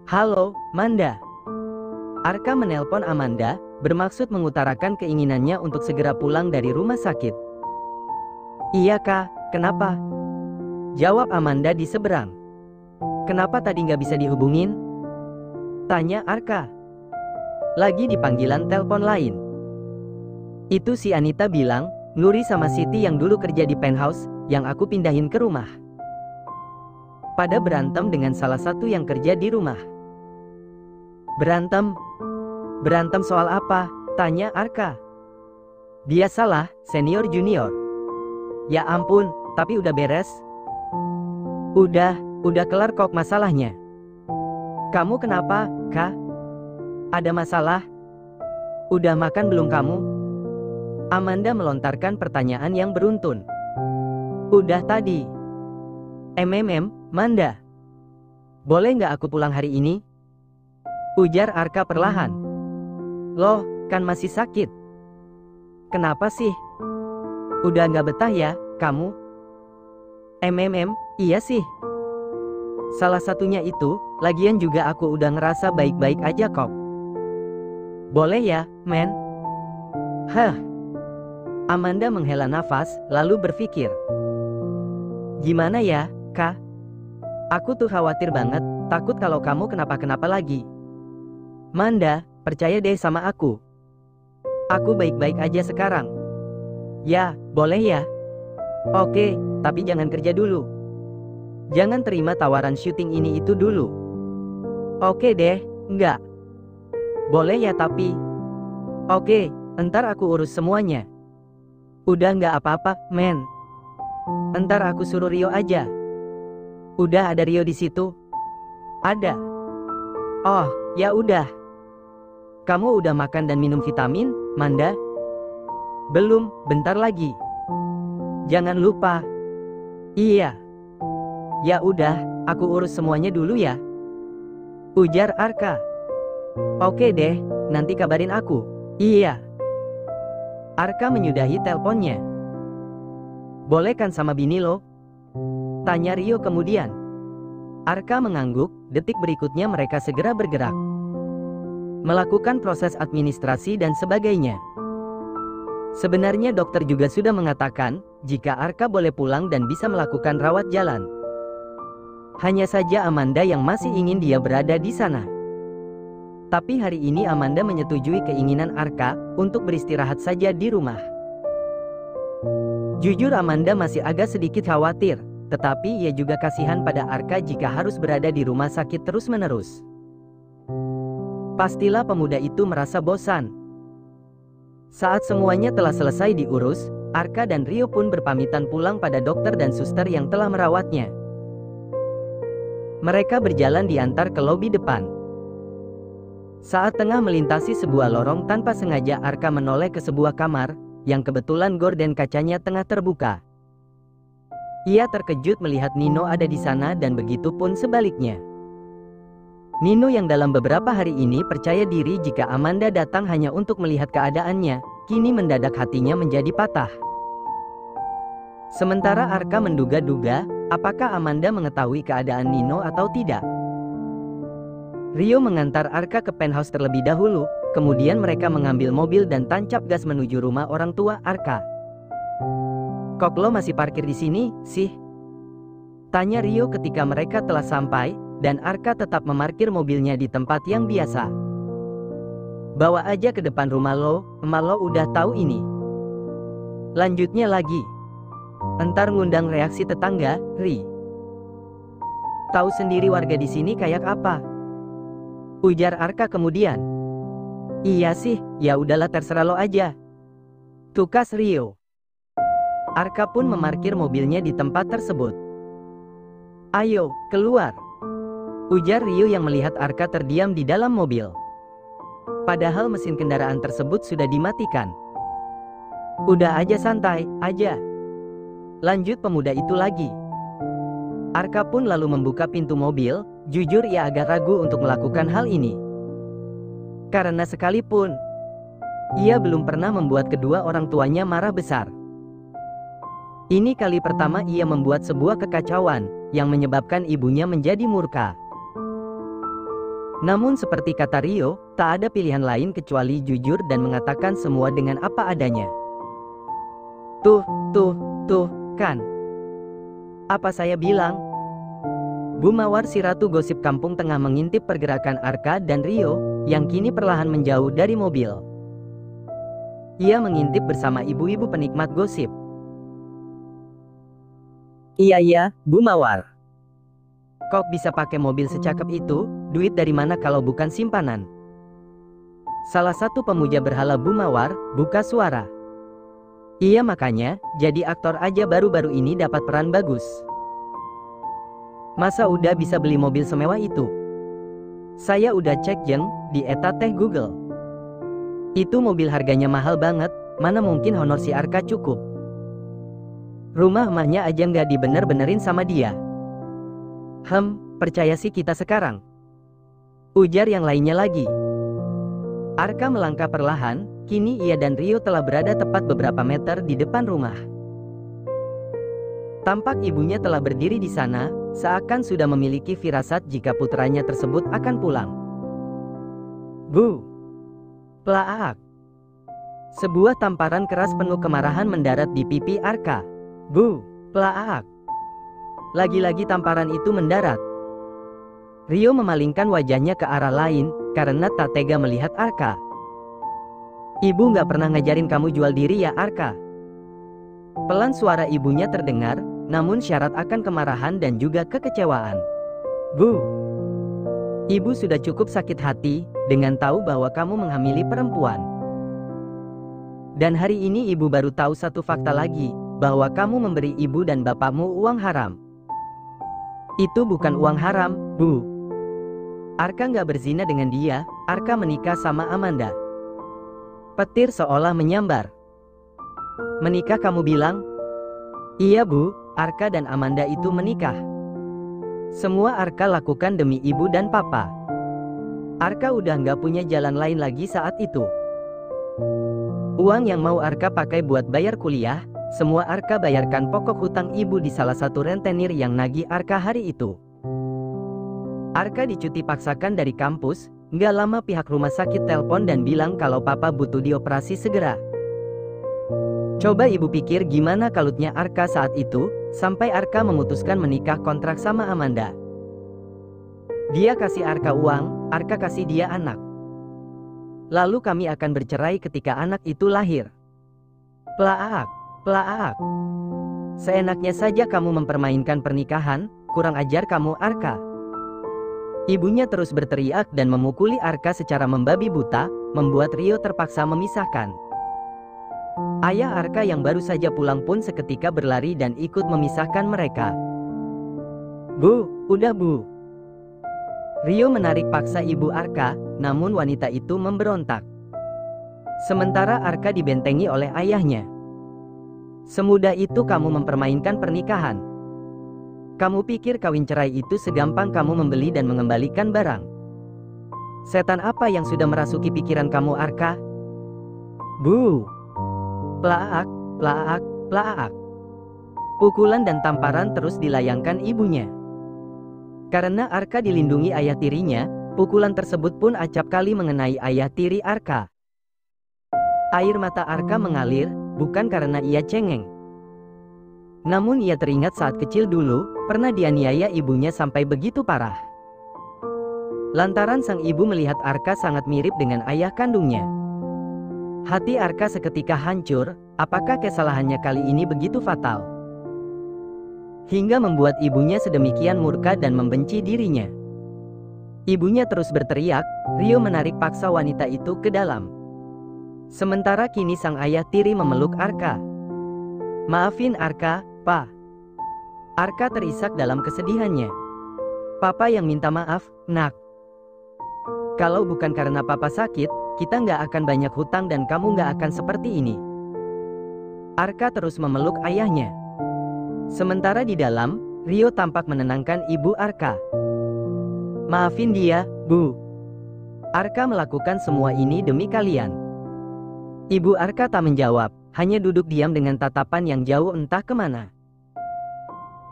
Halo, Manda. Arka menelpon Amanda, bermaksud mengutarakan keinginannya untuk segera pulang dari rumah sakit. Iya kak, kenapa? Jawab Amanda di seberang. Kenapa tadi nggak bisa dihubungin? Tanya Arka. Lagi di panggilan telepon lain. Itu si Anita bilang, Nuri sama Siti yang dulu kerja di penthouse, yang aku pindahin ke rumah. Pada berantem dengan salah satu yang kerja di rumah. Berantem? Berantem soal apa? Tanya Arka. Biasalah, senior junior. Ya ampun, tapi udah beres? Udah kelar kok masalahnya. Kamu kenapa, Kak? Ada masalah? Udah makan belum kamu? Amanda melontarkan pertanyaan yang beruntun. Udah tadi. Manda. Boleh nggak aku pulang hari ini? Ujar Arka perlahan. Loh, kan masih sakit. Kenapa sih? Udah nggak betah ya, kamu? Iya sih. Salah satunya itu, lagian juga aku udah ngerasa baik-baik aja kok. Boleh ya, men? Hah. Amanda menghela nafas, lalu berpikir. Gimana ya, Kak? Aku tuh khawatir banget, takut kalau kamu kenapa-kenapa lagi. Manda, percaya deh sama aku. Aku baik-baik aja sekarang. Ya, boleh ya? Oke, tapi jangan kerja dulu. Jangan terima tawaran syuting ini itu dulu. Oke deh, enggak. Boleh ya tapi. Oke, entar aku urus semuanya. Udah nggak apa-apa, men. Entar aku suruh Rio aja. Udah ada Rio di situ? Ada. Oh, ya udah. Kamu udah makan dan minum vitamin, Manda? Belum, bentar lagi. Jangan lupa. Iya. Ya udah, aku urus semuanya dulu ya. Ujar Arka. Oke deh, nanti kabarin aku. Iya. Arka menyudahi teleponnya. Boleh kan sama bini lo? Tanya Rio kemudian. Arka mengangguk, detik berikutnya mereka segera bergerak. Melakukan proses administrasi dan sebagainya. Sebenarnya dokter juga sudah mengatakan, jika Arka boleh pulang dan bisa melakukan rawat jalan. Hanya saja Amanda yang masih ingin dia berada di sana. Tapi hari ini Amanda menyetujui keinginan Arka untuk beristirahat saja di rumah. Jujur Amanda masih agak sedikit khawatir, tetapi ia juga kasihan pada Arka jika harus berada di rumah sakit terus-menerus. Pastilah pemuda itu merasa bosan. Saat semuanya telah selesai diurus, Arka dan Rio pun berpamitan pulang pada dokter dan suster yang telah merawatnya. Mereka berjalan diantar ke lobi depan. Saat tengah melintasi sebuah lorong tanpa sengaja Arka menoleh ke sebuah kamar, yang kebetulan gorden kacanya tengah terbuka. Ia terkejut melihat Nino ada di sana dan begitu pun sebaliknya. Nino yang dalam beberapa hari ini percaya diri jika Amanda datang hanya untuk melihat keadaannya, kini mendadak hatinya menjadi patah. Sementara Arka menduga-duga, apakah Amanda mengetahui keadaan Nino atau tidak. Rio mengantar Arka ke penthouse terlebih dahulu, kemudian mereka mengambil mobil dan tancap gas menuju rumah orang tua Arka. Kok lo masih parkir di sini, sih? Tanya Rio ketika mereka telah sampai, dan Arka tetap memarkir mobilnya di tempat yang biasa. Bawa aja ke depan rumah lo, emak lo udah tahu ini. Lanjutnya lagi. Entar ngundang reaksi tetangga, Ri. Tahu sendiri warga di sini kayak apa? Ujar Arka kemudian. Iya sih, ya udahlah terserah lo aja. Tukas Rio. Arka pun memarkir mobilnya di tempat tersebut. Ayo, keluar. Ujar Rio yang melihat Arka terdiam di dalam mobil. Padahal mesin kendaraan tersebut sudah dimatikan. Udah aja santai, aja. Lanjut pemuda itu lagi. Arka pun lalu membuka pintu mobil, jujur ia agak ragu untuk melakukan hal ini. Karena sekalipun, ia belum pernah membuat kedua orang tuanya marah besar. Ini kali pertama ia membuat sebuah kekacauan, yang menyebabkan ibunya menjadi murka. Namun seperti kata Rio, tak ada pilihan lain kecuali jujur dan mengatakan semua dengan apa adanya. Tuh, kan. Apa saya bilang? Bu Mawar si ratu gosip kampung tengah mengintip pergerakan Arka dan Rio, yang kini perlahan menjauh dari mobil. Ia mengintip bersama ibu-ibu penikmat gosip. Iya, Bu Mawar. Kok bisa pakai mobil secakep itu? Duit dari mana kalau bukan simpanan? Salah satu pemuja berhala Bu Mawar buka suara. Iya, makanya jadi aktor aja baru-baru ini dapat peran bagus. Masa udah bisa beli mobil semewah itu? Saya udah cek jeng di eta teh Google. Itu mobil harganya mahal banget, mana mungkin honor si Arka cukup. Rumah emaknya aja nggak dibener-benerin sama dia. Percaya sih kita sekarang. Ujar yang lainnya lagi. Arka melangkah perlahan, kini ia dan Rio telah berada tepat beberapa meter di depan rumah. Tampak ibunya telah berdiri di sana, seakan sudah memiliki firasat jika putranya tersebut akan pulang. Bu! Plaak! Sebuah tamparan keras penuh kemarahan mendarat di pipi Arka. Bu! Plaak! Lagi-lagi tamparan itu mendarat. Rio memalingkan wajahnya ke arah lain, karena tak tega melihat Arka. Ibu nggak pernah ngajarin kamu jual diri ya Arka? Pelan suara ibunya terdengar, namun syarat akan kemarahan dan juga kekecewaan. Bu! Ibu sudah cukup sakit hati, dengan tahu bahwa kamu menghamili perempuan. Dan hari ini ibu baru tahu satu fakta lagi, bahwa kamu memberi ibu dan bapakmu uang haram. Itu bukan uang haram, Bu. Arka nggak berzina dengan dia, Arka menikah sama Amanda. Petir seolah menyambar. Menikah kamu bilang? Iya Bu, Arka dan Amanda itu menikah. Semua Arka lakukan demi ibu dan papa. Arka udah nggak punya jalan lain lagi saat itu. Uang yang mau Arka pakai buat bayar kuliah, semua Arka bayarkan pokok hutang ibu di salah satu rentenir yang nagih Arka hari itu. Arka dicuti paksakan dari kampus, nggak lama pihak rumah sakit telepon dan bilang kalau papa butuh dioperasi segera. Coba ibu pikir gimana kalutnya Arka saat itu, sampai Arka memutuskan menikah kontrak sama Amanda. Dia kasih Arka uang, Arka kasih dia anak. Lalu kami akan bercerai ketika anak itu lahir. Plaak! Seenaknya saja kamu mempermainkan pernikahan, kurang ajar kamu Arka. Ibunya terus berteriak dan memukuli Arka secara membabi buta, membuat Rio terpaksa memisahkan. Ayah Arka yang baru saja pulang pun seketika berlari dan ikut memisahkan mereka. Bu, udah Bu. Rio menarik paksa ibu Arka, namun wanita itu memberontak. Sementara Arka dibentengi oleh ayahnya. Semudah itu kamu mempermainkan pernikahan. Kamu pikir kawin cerai itu segampang kamu membeli dan mengembalikan barang? Setan apa yang sudah merasuki pikiran kamu Arka? Bu! Plaak! Pukulan dan tamparan terus dilayangkan ibunya. Karena Arka dilindungi ayah tirinya, pukulan tersebut pun acap kali mengenai ayah tiri Arka. Air mata Arka mengalir, bukan karena ia cengeng. Namun ia teringat saat kecil dulu, pernah dianiaya ibunya sampai begitu parah. Lantaran sang ibu melihat Arka sangat mirip dengan ayah kandungnya. Hati Arka seketika hancur, apakah kesalahannya kali ini begitu fatal? Hingga membuat ibunya sedemikian murka dan membenci dirinya. Ibunya terus berteriak, Rio menarik paksa wanita itu ke dalam. Sementara kini sang ayah tiri memeluk Arka. Maafin Arka, Pa. Arka terisak dalam kesedihannya. Papa yang minta maaf, Nak. Kalau bukan karena Papa sakit, kita nggak akan banyak hutang dan kamu nggak akan seperti ini. Arka terus memeluk ayahnya. Sementara di dalam, Rio tampak menenangkan ibu Arka. Maafin dia, Bu. Arka melakukan semua ini demi kalian. Ibu Arka tak menjawab, hanya duduk diam dengan tatapan yang jauh entah kemana.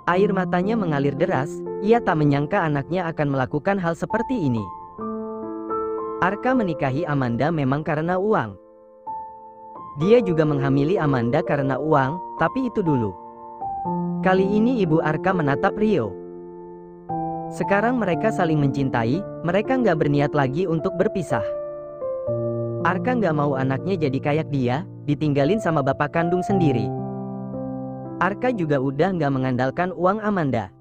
Air matanya mengalir deras, ia tak menyangka anaknya akan melakukan hal seperti ini. Arka menikahi Amanda memang karena uang. Dia juga menghamili Amanda karena uang, tapi itu dulu. Kali ini ibu Arka menatap Rio. Sekarang mereka saling mencintai, mereka nggak berniat lagi untuk berpisah. Arka nggak mau anaknya jadi kayak dia, ditinggalin sama bapak kandung sendiri. Arka juga udah nggak mengandalkan uang Amanda.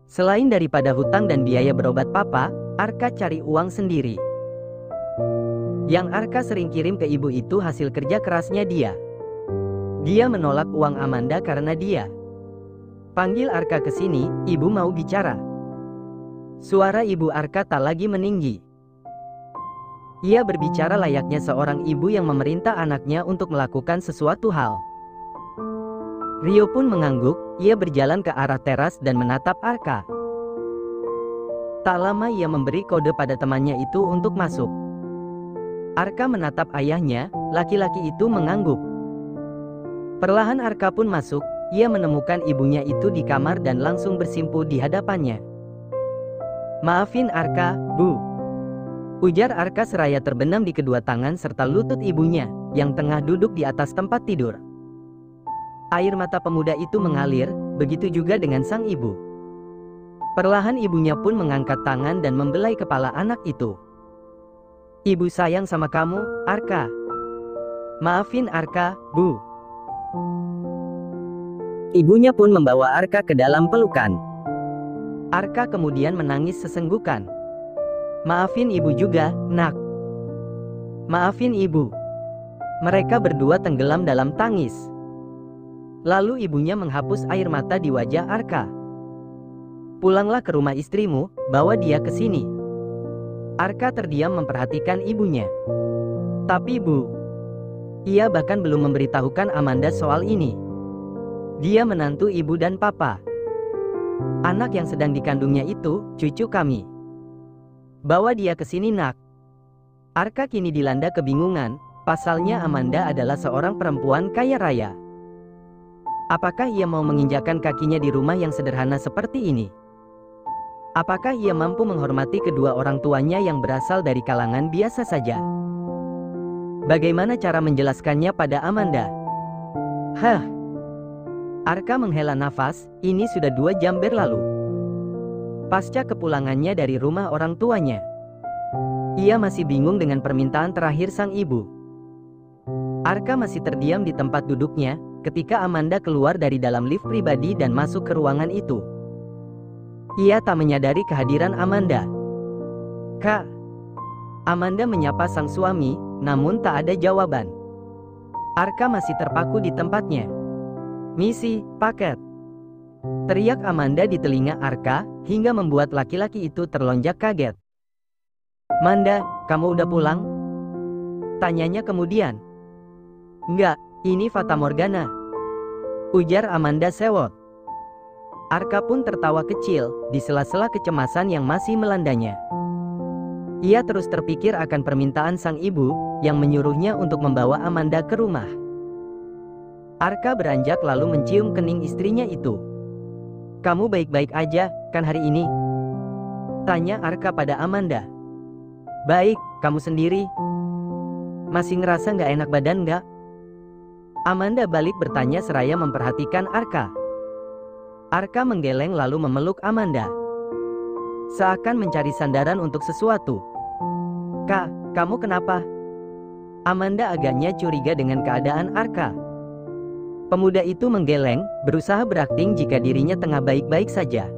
Selain daripada hutang dan biaya berobat papa, Arka cari uang sendiri. Yang Arka sering kirim ke ibu itu hasil kerja kerasnya dia. Dia menolak uang Amanda karena dia. Panggil Arka ke sini, ibu mau bicara. Suara ibu Arka tak lagi meninggi. Ia berbicara layaknya seorang ibu yang memerintah anaknya untuk melakukan sesuatu hal. Rio pun mengangguk, ia berjalan ke arah teras dan menatap Arka. Tak lama ia memberi kode pada temannya itu untuk masuk. Arka menatap ayahnya, laki-laki itu mengangguk. Perlahan Arka pun masuk, ia menemukan ibunya itu di kamar dan langsung bersimpuh di hadapannya. "Maafin Arka, Bu," ujar Arka seraya terbenam di kedua tangan serta lutut ibunya, yang tengah duduk di atas tempat tidur. Air mata pemuda itu mengalir, begitu juga dengan sang ibu. Perlahan ibunya pun mengangkat tangan dan membelai kepala anak itu. "Ibu sayang sama kamu, Arka. Maafin Arka, Bu." Ibunya pun membawa Arka ke dalam pelukan. Arka kemudian menangis sesenggukan. "Maafin ibu juga, Nak. Maafin ibu." Mereka berdua tenggelam dalam tangis. Lalu ibunya menghapus air mata di wajah Arka. "Pulanglah ke rumah istrimu, bawa dia ke sini." Arka terdiam memperhatikan ibunya. "Tapi Bu," ia bahkan belum memberitahukan Amanda soal ini. Dia menantu ibu dan papa. Anak yang sedang dikandungnya itu, cucu kami. "Bawa dia ke sini, Nak." Arka kini dilanda kebingungan, pasalnya Amanda adalah seorang perempuan kaya raya. Apakah ia mau menginjakkan kakinya di rumah yang sederhana seperti ini? Apakah ia mampu menghormati kedua orang tuanya yang berasal dari kalangan biasa saja? Bagaimana cara menjelaskannya pada Amanda? Arka menghela nafas, ini sudah 2 jam berlalu. Pasca kepulangannya dari rumah orang tuanya. Ia masih bingung dengan permintaan terakhir sang ibu. Arka masih terdiam di tempat duduknya, ketika Amanda keluar dari dalam lift pribadi dan masuk ke ruangan itu. Ia tak menyadari kehadiran Amanda. "Kak." Amanda menyapa sang suami, namun tak ada jawaban. Arka masih terpaku di tempatnya. "Misi, paket," teriak Amanda di telinga Arka, hingga membuat laki-laki itu terlonjak kaget. "Manda, kamu udah pulang?" tanyanya kemudian. "Enggak, ini Fata Morgana," ujar Amanda sewot. Arka pun tertawa kecil, di sela-sela kecemasan yang masih melandanya. Ia terus terpikir akan permintaan sang ibu, yang menyuruhnya untuk membawa Amanda ke rumah. Arka beranjak lalu mencium kening istrinya itu. "Kamu baik-baik aja, kan hari ini?" tanya Arka pada Amanda. "Baik, kamu sendiri? Masih ngerasa nggak enak badan nggak?" Amanda balik bertanya seraya memperhatikan Arka. Arka menggeleng lalu memeluk Amanda. Seakan mencari sandaran untuk sesuatu. "Kak, kamu kenapa?" Amanda agaknya curiga dengan keadaan Arka. Pemuda itu menggeleng, berusaha berakting jika dirinya tengah baik-baik saja.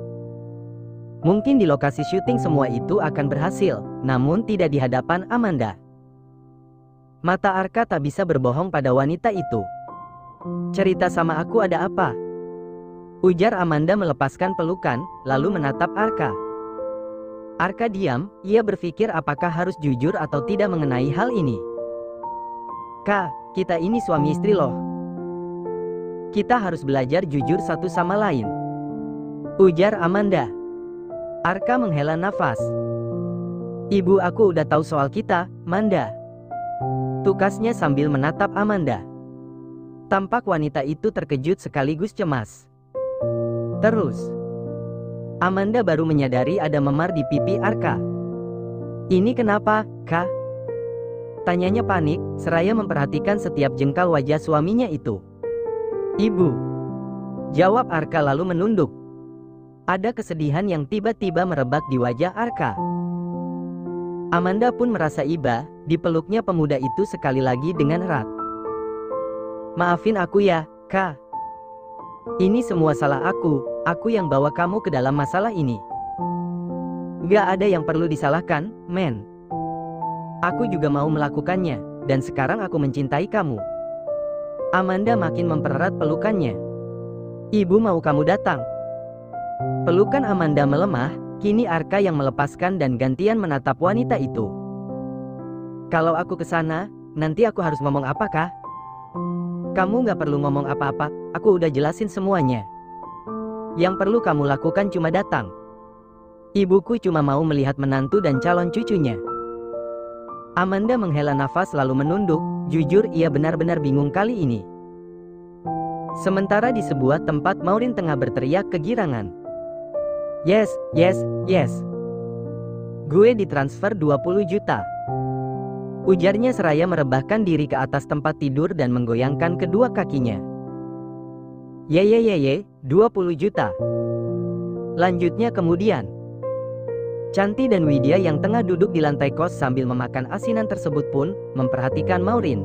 Mungkin di lokasi syuting semua itu akan berhasil, namun tidak di hadapan Amanda. Mata Arka tak bisa berbohong pada wanita itu. "Cerita sama aku ada apa?" ujar Amanda melepaskan pelukan, lalu menatap Arka. Arka diam, ia berpikir apakah harus jujur atau tidak mengenai hal ini. "Kak, kita ini suami istri loh. Kita harus belajar jujur satu sama lain," ujar Amanda. Arka menghela nafas. "Ibu aku udah tahu soal kita, Manda," tukasnya sambil menatap Amanda. Tampak wanita itu terkejut sekaligus cemas. Terus, Amanda baru menyadari ada memar di pipi Arka. "Ini kenapa, Kak?" tanyanya panik, seraya memperhatikan setiap jengkal wajah suaminya itu. "Ibu," jawab Arka lalu menunduk. Ada kesedihan yang tiba-tiba merebak di wajah Arka. Amanda pun merasa iba, dipeluknya pemuda itu sekali lagi dengan erat. "Maafin aku ya, Kak. Ini semua salah aku yang bawa kamu ke dalam masalah ini." "Gak ada yang perlu disalahkan, men. Aku juga mau melakukannya, dan sekarang aku mencintai kamu." Amanda makin mempererat pelukannya. "Ibu mau kamu datang." Pelukan Amanda melemah, kini Arka yang melepaskan dan gantian menatap wanita itu. "Kalau aku kesana, nanti aku harus ngomong apakah?" "Kamu gak perlu ngomong apa-apa, aku udah jelasin semuanya. Yang perlu kamu lakukan cuma datang. Ibuku cuma mau melihat menantu dan calon cucunya." Amanda menghela nafas lalu menunduk, jujur ia benar-benar bingung kali ini. Sementara di sebuah tempat Maureen tengah berteriak kegirangan. Yes, yes, yes. Gue ditransfer 20 juta. Ujarnya seraya merebahkan diri ke atas tempat tidur dan menggoyangkan kedua kakinya. Ye, 20 juta. Lanjutnya kemudian, Canti dan Widya yang tengah duduk di lantai kos sambil memakan asinan tersebut pun memperhatikan Maureen.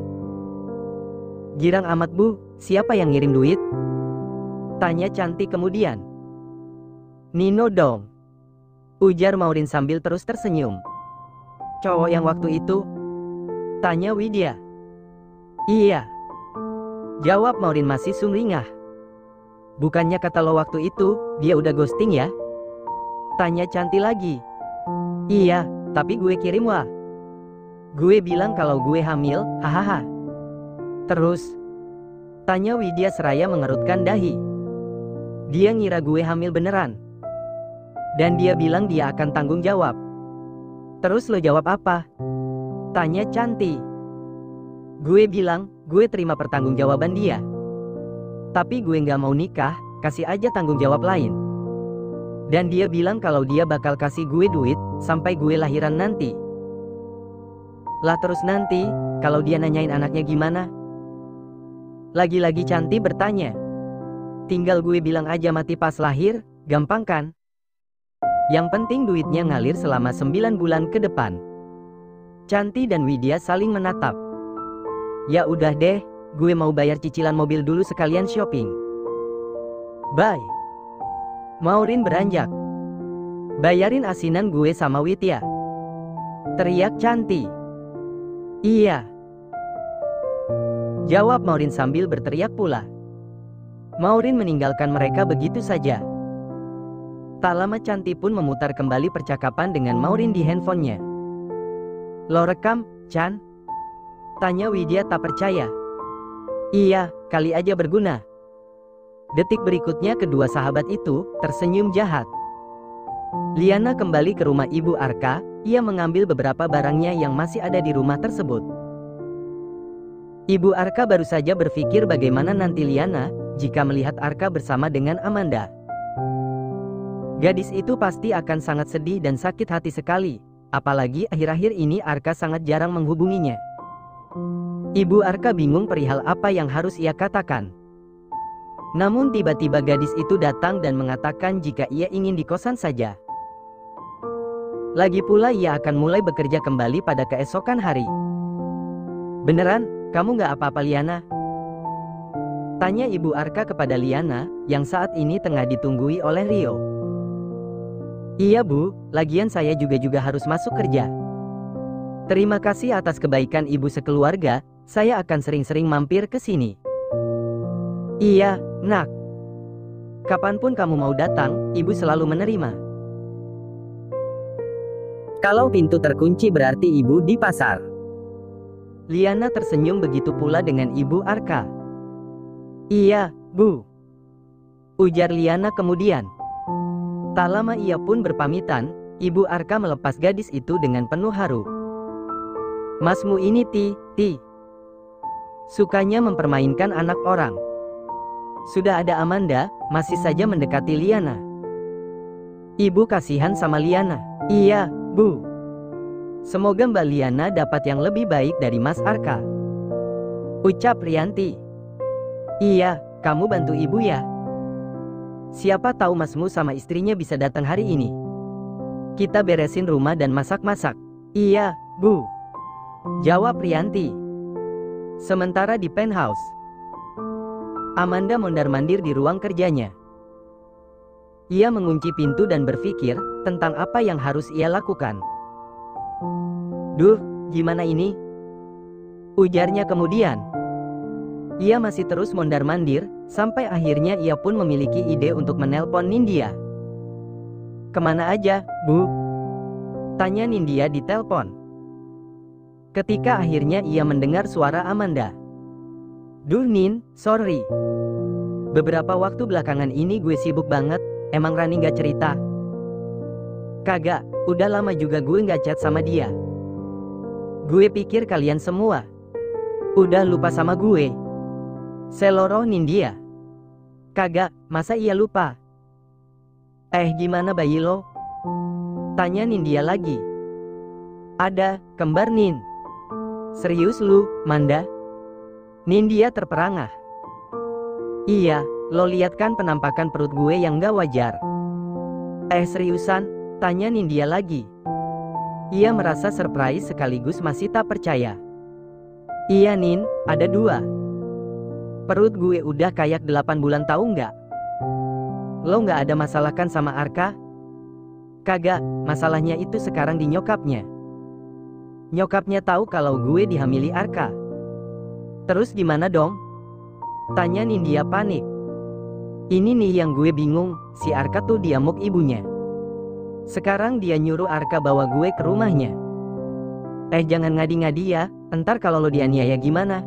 "Girang amat bu, siapa yang ngirim duit?" tanya Canti kemudian. "Nino dong," ujar Maureen sambil terus tersenyum. "Cowok yang waktu itu?" tanya Widya. "Iya," jawab Maureen masih sumringah. "Bukannya kata lo waktu itu, dia udah ghosting ya?" tanya Canti lagi. "Iya, tapi gue kirim wah. Gue bilang kalau gue hamil, hahaha." "Terus?" tanya Widya seraya mengerutkan dahi. "Dia ngira gue hamil beneran. Dan dia bilang dia akan tanggung jawab." "Terus lo jawab apa?" tanya Canti. "Gue bilang, gue terima pertanggungjawaban dia. Tapi gue gak mau nikah, kasih aja tanggung jawab lain. Dan dia bilang kalau dia bakal kasih gue duit, sampai gue lahiran nanti." "Lah terus nanti, kalau dia nanyain anaknya gimana?" lagi-lagi Canti bertanya. "Tinggal gue bilang aja mati pas lahir, gampang kan? Yang penting duitnya ngalir selama 9 bulan ke depan." Canti dan Widya saling menatap. "Ya udah deh, gue mau bayar cicilan mobil dulu sekalian shopping. Bye." Maureen beranjak. "Bayarin asinan gue sama Widya," teriak Canti. "Iya," jawab Maureen sambil berteriak pula. Maureen meninggalkan mereka begitu saja. Tak lama Canti pun memutar kembali percakapan dengan Maureen di handphonenya. "Lo rekam, Chan?" tanya Widya tak percaya. "Iya, kali aja berguna." Detik berikutnya kedua sahabat itu tersenyum jahat. Liana kembali ke rumah Ibu Arka, ia mengambil beberapa barangnya yang masih ada di rumah tersebut. Ibu Arka baru saja berpikir bagaimana nanti Liana jika melihat Arka bersama dengan Amanda. Gadis itu pasti akan sangat sedih dan sakit hati sekali, apalagi akhir-akhir ini Arka sangat jarang menghubunginya. Ibu Arka bingung perihal apa yang harus ia katakan. Namun tiba-tiba gadis itu datang dan mengatakan jika ia ingin di kosan saja. Lagi pula ia akan mulai bekerja kembali pada keesokan hari. "Beneran, kamu gak apa-apa Liana?" tanya Ibu Arka kepada Liana, yang saat ini tengah ditunggui oleh Rio. "Iya Bu, lagian saya juga harus masuk kerja. Terima kasih atas kebaikan Ibu sekeluarga, saya akan sering-sering mampir ke sini." "Iya, Nak. Kapanpun kamu mau datang, Ibu selalu menerima." "Kalau pintu terkunci berarti Ibu di pasar." Liana tersenyum, begitu pula dengan Ibu Arka. "Iya, Bu," ujar Liana kemudian. Tak lama ia pun berpamitan, Ibu Arka melepas gadis itu dengan penuh haru. "Masmu ini Ti. Sukanya mempermainkan anak orang. Sudah ada Amanda, masih saja mendekati Liana. Ibu kasihan sama Liana. Iya, Bu. Semoga Mbak Liana dapat yang lebih baik dari Mas Arka, ucap Rianti. Iya, kamu bantu ibu ya. Siapa tahu masmu sama istrinya bisa datang hari ini. Kita beresin rumah dan masak-masak. Iya, Bu, jawab Rianti. Sementara di penthouse, Amanda mondar-mandir di ruang kerjanya. Ia mengunci pintu dan berpikir tentang apa yang harus ia lakukan. Duh, gimana ini? Ujarnya kemudian. Ia masih terus mondar-mandir, sampai akhirnya ia pun memiliki ide untuk menelpon Nindya. Kemana aja, Bu? Tanya Nindya di telepon. Ketika akhirnya ia mendengar suara Amanda. Duh Nin, sorry. Beberapa waktu belakangan ini gue sibuk banget, emang Rani gak cerita? Kagak, udah lama juga gue gak chat sama dia. Gue pikir kalian semua udah lupa sama gue. Seloroh Nindya. Kagak, masa iya lupa? Gimana bayi lo? Tanya Nindya lagi. Ada, kembar Nin. Serius lu, Manda? Nindya terperangah. Iya, lo lihat kan penampakan perut gue yang gak wajar. Seriusan? Tanya Nindya lagi. Ia merasa surprise sekaligus masih tak percaya. Iya Nin, ada 2. Perut gue udah kayak 8 bulan tahu nggak? Lo nggak ada masalah kan sama Arka? Kagak, masalahnya itu sekarang di nyokapnya. Nyokapnya tahu kalau gue dihamili Arka. Terus gimana dong? Tanya Nindya panik. Ini nih yang gue bingung, si Arka tuh diamuk ibunya. Sekarang dia nyuruh Arka bawa gue ke rumahnya. Jangan ngadi-ngadi ya, entar kalau lo dianiaya gimana?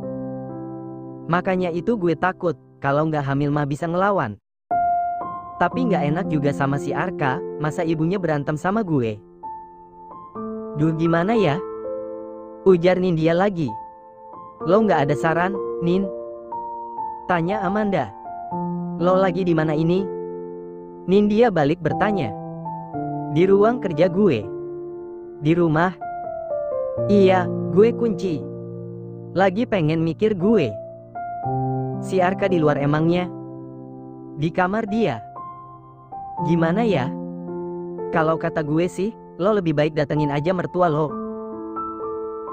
Makanya itu gue takut, kalau nggak hamil mah bisa ngelawan. Tapi nggak enak juga sama si Arka, masa ibunya berantem sama gue. Duh gimana ya? Ujar Nindya lagi. Lo nggak ada saran, Nin? Tanya Amanda. Lo lagi di mana ini? Nindya balik bertanya. Di ruang kerja gue. Di rumah? Iya, gue kunci. Lagi pengen mikir gue. Si Arka di luar emangnya? Di kamar dia. Gimana ya? Kalau kata gue sih, lo lebih baik datengin aja mertua lo.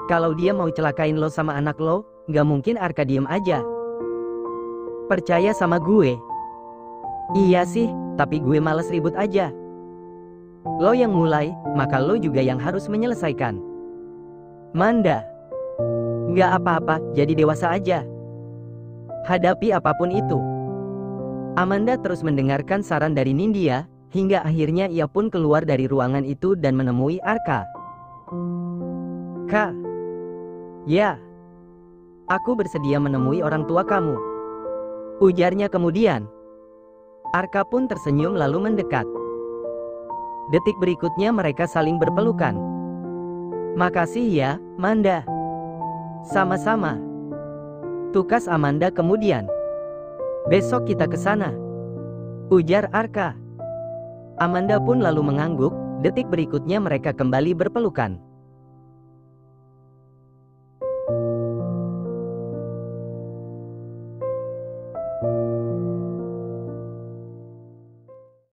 Kalau dia mau celakain lo sama anak lo, gak mungkin Arka diem aja. Percaya sama gue. Iya sih, tapi gue males ribut aja. Lo yang mulai, maka lo juga yang harus menyelesaikan. Manda. Nggak apa-apa, jadi dewasa aja. Hadapi apapun itu. Amanda terus mendengarkan saran dari Nindya, hingga akhirnya ia pun keluar dari ruangan itu dan menemui Arka. Kak. Ya. Aku bersedia menemui orang tua kamu. Ujarnya kemudian. Arka pun tersenyum lalu mendekat. Detik berikutnya mereka saling berpelukan. Makasih ya, Manda. Sama-sama. Tukas Amanda kemudian. Besok kita ke sana. Ujar Arka. Amanda pun lalu mengangguk, detik berikutnya mereka kembali berpelukan.